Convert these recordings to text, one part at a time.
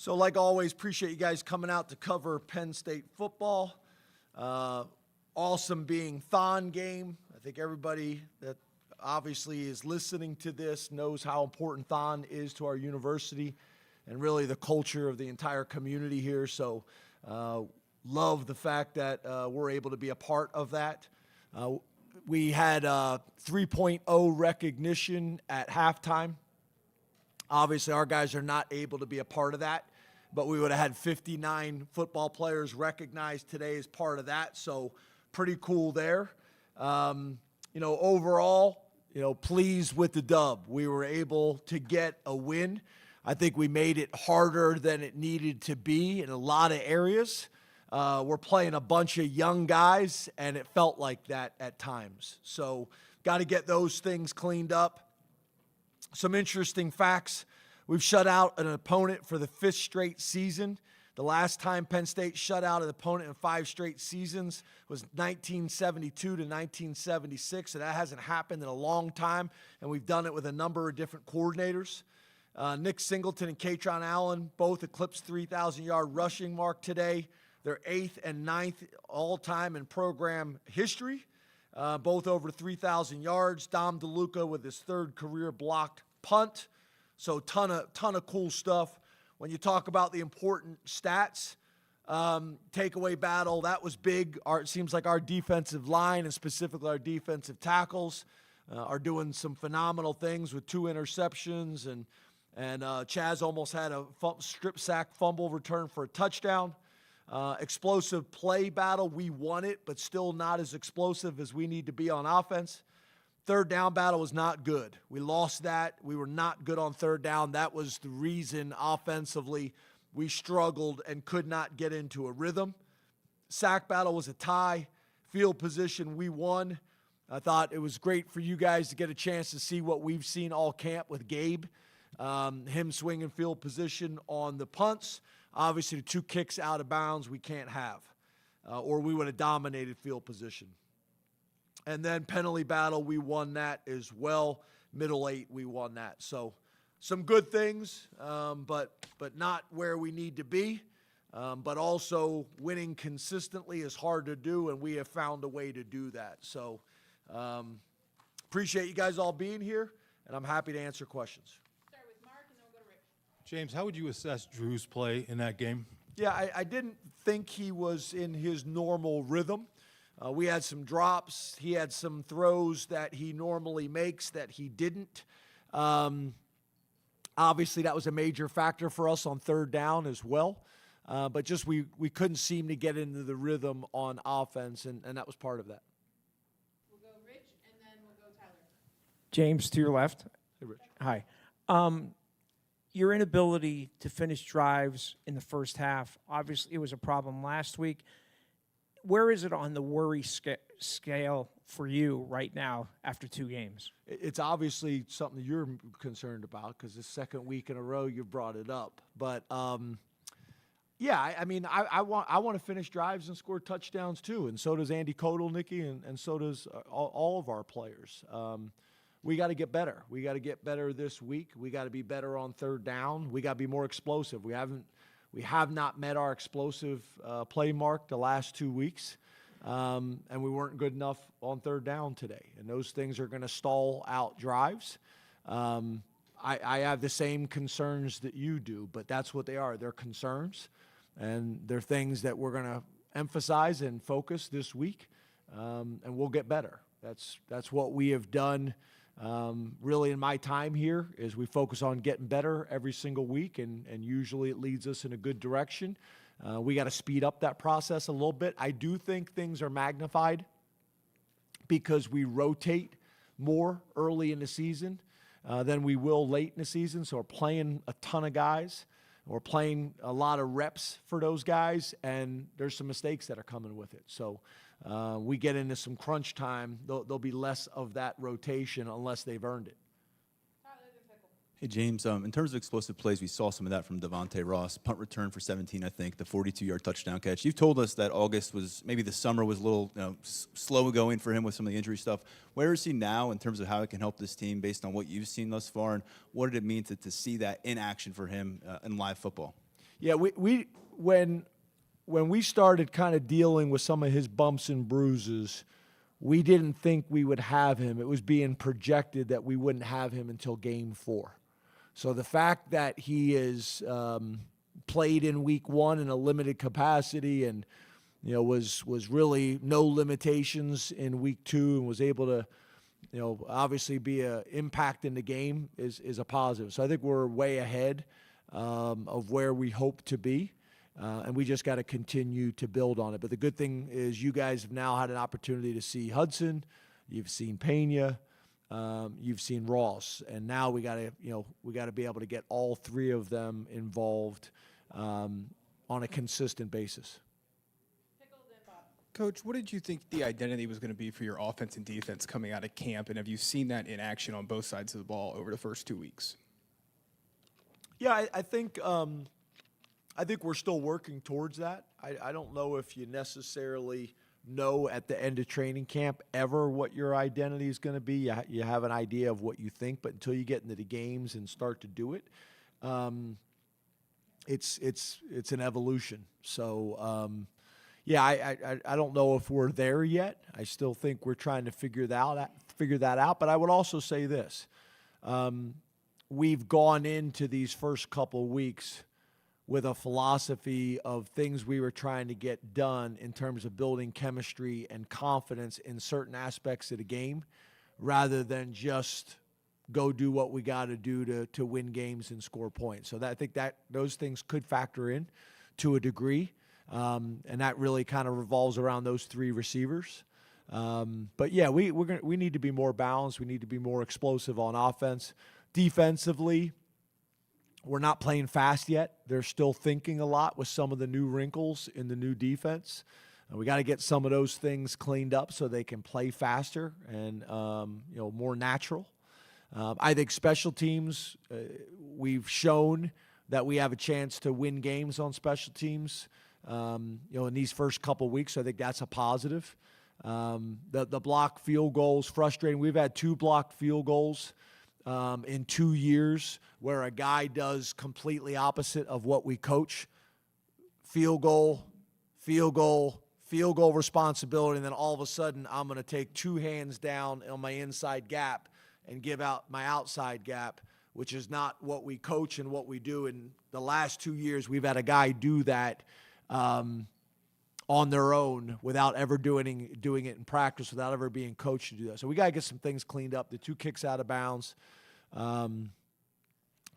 So like always, appreciate you guys coming out to cover Penn State football. Awesome being Thon game. I think everybody that obviously is listening to this knows how important Thon is to our university and really the culture of the entire community here. So love the fact that we're able to be a part of that. We had 3.0 recognition at halftime. Obviously, our guys are not able to be a part of that, but we would have had 59 football players recognized today as part of that, so pretty cool there. Overall, pleased with the dub. We were able to get a win. I think we made it harder than it needed to be in a lot of areas. We're playing a bunch of young guys, and it felt like that at times. So got to get those things cleaned up. Some interesting facts. We've shut out an opponent for the 5th straight season. The last time Penn State shut out an opponent in 5 straight seasons was 1972 to 1976, so that hasn't happened in a long time, and we've done it with a number of different coordinators. Nick Singleton and Katron Allen both eclipsed 3,000-yard rushing mark today. They're 8th and 9th all-time in program history. Both over 3,000 yards. Dom DeLuca with his 3rd career blocked punt. So ton of cool stuff. When you talk about the important stats, takeaway battle, that was big. It seems like our defensive line and specifically our defensive tackles are doing some phenomenal things with 2 interceptions. And Chaz almost had a strip sack fumble return for a touchdown. Explosive play battle, we won it, but still not as explosive as we need to be on offense. 3rd down battle was not good. We lost that. We were not good on 3rd down. That was the reason offensively we struggled and could not get into a rhythm. Sack battle was a tie. Field position, we won. I thought it was great for you guys to get a chance to see what we've seen all camp with Gabe. Him swinging field position on the punts. Obviously, the 2 kicks out of bounds we can't have, or we would have dominated field position. And then penalty battle, we won that as well. Middle 8, we won that. So some good things, but not where we need to be. But also winning consistently is hard to do, and we have found a way to do that. So appreciate you guys all being here, and I'm happy to answer questions. James, how would you assess Drew's play in that game? Yeah, I didn't think he was in his normal rhythm. We had some drops. He had some throws that he normally makes that he didn't. Obviously, that was a major factor for us on 3rd down as well. But just we couldn't seem to get into the rhythm on offense, and that was part of that. We'll go Rich, and then we'll go Tyler. James, to your left. Hey, Rich. Hi. Your inability to finish drives in the first half, obviously it was a problem last week. Where is it on the worry scale for you right now after 2 games? It's obviously something that you're concerned about because the 2nd week in a row you brought it up. But, I want to finish drives and score touchdowns too, and so does Andy Kotelnicki, and so does all of our players. We got to get better. We got to get better this week. We got to be better on 3rd down. We got to be more explosive. We have not met our explosive play mark the last 2 weeks, and we weren't good enough on 3rd down today. And those things are going to stall out drives. I have the same concerns that you do, but that's what they are. They're concerns, and they're things that we're going to emphasize and focus this week, and we'll get better. That's what we have done. Really in my time here is we focus on getting better every single week, and usually it leads us in a good direction. We got to speed up that process a little bit. I do think things are magnified because we rotate more early in the season than we will late in the season. So we're playing a ton of guys. We're playing a lot of reps for those guys, and there's some mistakes that are coming with it. So we get into some crunch time, there'll be less of that rotation unless they've earned it. Hey, James, in terms of explosive plays, we saw some of that from Devonte Ross. Punt return for 17, I think, the 42-yard touchdown catch. You've told us that August was, maybe the summer was a little slow going for him with some of the injury stuff. Where is he now in terms of how it can help this team based on what you've seen thus far, and what did it mean to see that in action for him in live football? Yeah, we when we started kind of dealing with some of his bumps and bruises, we didn't think we would have him. It was being projected that we wouldn't have him until game 4. So the fact that he is played in week 1 in a limited capacity and was really no limitations in week 2 and was able to obviously be a impact in the game is a positive. So I think we're way ahead of where we hope to be. And we just got to continue to build on it. But the good thing is you guys have now had an opportunity to see Hudson, you've seen Pena, you've seen Ross, and now we got to be able to get all 3 of them involved on a consistent basis. Coach, what did you think the identity was going to be for your offense and defense coming out of camp, and have you seen that in action on both sides of the ball over the first 2 weeks? Yeah, I think we're still working towards that. I don't know if you necessarily know at the end of training camp ever what your identity is going to be. You have an idea of what you think, but until you get into the games and start to do it, it's an evolution. So yeah, I don't know if we're there yet. I still think we're trying to figure that out. But I would also say this: we've gone into these first couple weeks with a philosophy of things we were trying to get done in terms of building chemistry and confidence in certain aspects of the game, rather than just go do what we got to do to win games and score points. So I think that those things could factor in to a degree, and that really kind of revolves around those 3 receivers. But yeah, we need to be more balanced. We need to be more explosive on offense. Defensively, we're not playing fast yet. They're still thinking a lot with some of the new wrinkles in the new defense. And we got to get some of those things cleaned up so they can play faster and more natural. I think special teams, we've shown that we have a chance to win games on special teams. In these first couple weeks, I think that's a positive. The blocked field goals, frustrating. We've had 2 blocked field goals in 2 years where a guy does completely opposite of what we coach. Field goal responsibility, and then all of a sudden I'm going to take 2 hands down on my inside gap and give out my outside gap, which is not what we coach and what we do. In the last 2 years, we've had a guy do that on their own without ever doing it in practice, without ever being coached to do that. So we got to get some things cleaned up. The 2 kicks out of bounds,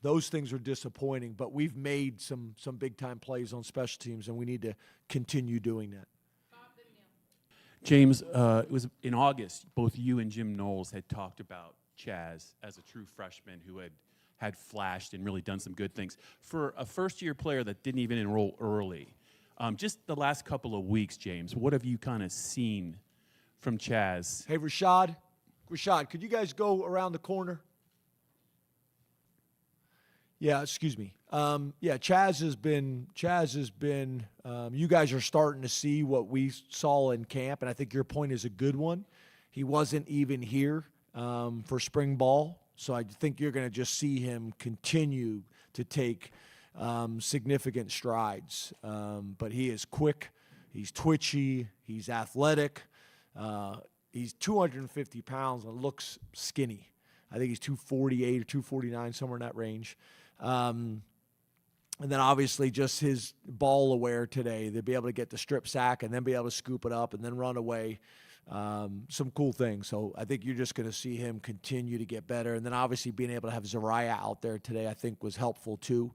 those things are disappointing, but we've made some big-time plays on special teams, and we need to continue doing that. James, it was in August, both you and Jim Knowles had talked about Chaz as a true freshman who had flashed and really done some good things. For a first-year player that didn't even enroll early, just the last couple of weeks, James, what have you kind of seen from Chaz? Hey, Rashad, could you guys go around the corner? Yeah, excuse me. Chaz has been. You guys are starting to see what we saw in camp, and I think your point is a good one. He wasn't even here for spring ball, so I think you're going to just see him continue to take significant strides. But he is quick, he's twitchy, he's athletic. He's 250 pounds and looks skinny. I think he's 248 or 249, somewhere in that range. And then obviously just his ball aware today, to be able to get the strip sack and then be able to scoop it up and then run away. Some cool things. So I think you're just going to see him continue to get better. And then obviously being able to have Zariah out there today, I think was helpful too.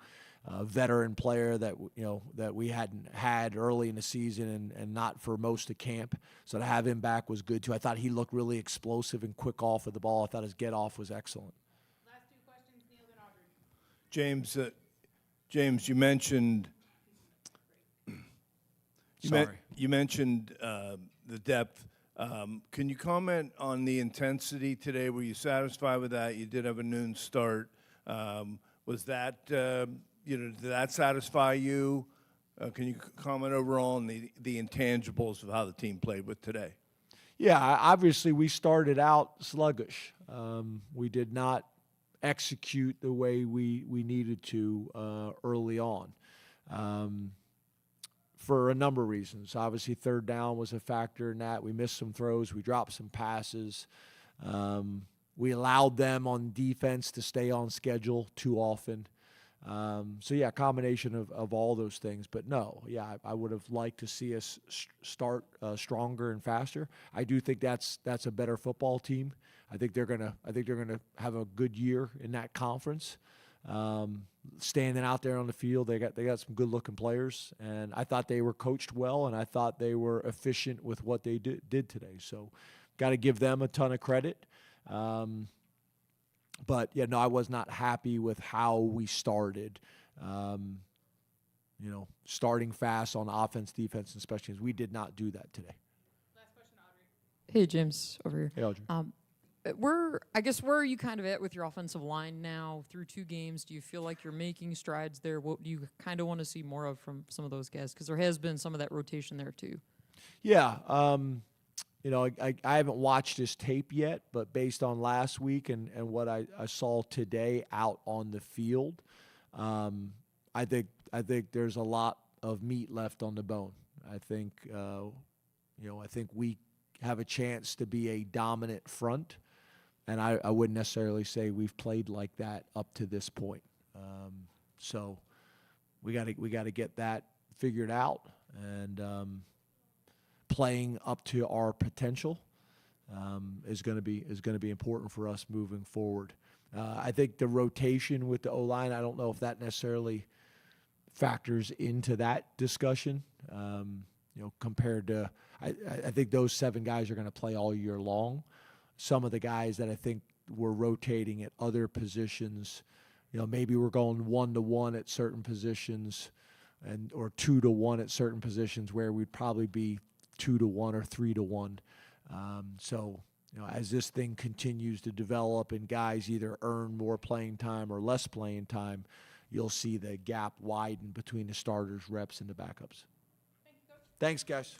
Veteran player that we hadn't had early in the season and not for most of camp. So to have him back was good too. I thought he looked really explosive and quick off of the ball. I thought his get off was excellent. Last 2 questions, Neil and Audrey. James, you mentioned you mentioned the depth. Can you comment on the intensity today? Were you satisfied with that? You did have a noon start. Was that did that satisfy you? Can you comment overall on the intangibles of how the team played with today? Yeah, obviously we started out sluggish. We did not execute the way we needed to early on. for a number of reasons. Obviously, third down was a factor in that. We missed some throws. We dropped some passes. We allowed them on defense to stay on schedule too often. So, yeah, a combination of all those things. But, no, yeah, I would have liked to see us start stronger and faster. I do think that's a better football team. I think they're gonna have a good year in that conference. Standing out there on the field, they got some good-looking players, and I thought they were coached well, and I thought they were efficient with what they did today. So, got to give them a ton of credit. But, yeah, no, I was not happy with how we started. Starting fast on offense, defense, and special teams. We did not do that today. Last question, Audrey. Hey, James, over here. Hey, Audrey. Where are you kind of at with your offensive line now through 2 games? Do you feel like you're making strides there? What do you kind of want to see more of from some of those guys? Because there has been some of that rotation there too. Yeah. I haven't watched his tape yet, but based on last week and what I saw today out on the field, I think there's a lot of meat left on the bone. I think we have a chance to be a dominant front, and I wouldn't necessarily say we've played like that up to this point. So we got to get that figured out, and playing up to our potential is going to be important for us moving forward. I think the rotation with the O-line, I don't know if that necessarily factors into that discussion. Compared to, I think those 7 guys are going to play all year long. Some of the guys that I think we're rotating at other positions, maybe we're going 1-to-1 at certain positions, or 2-to-1 at certain positions where we'd probably be 2-to-1 or 3-to-1. So, as this thing continues to develop and guys either earn more playing time or less playing time, you'll see the gap widen between the starters, reps, and the backups. Thanks, guys.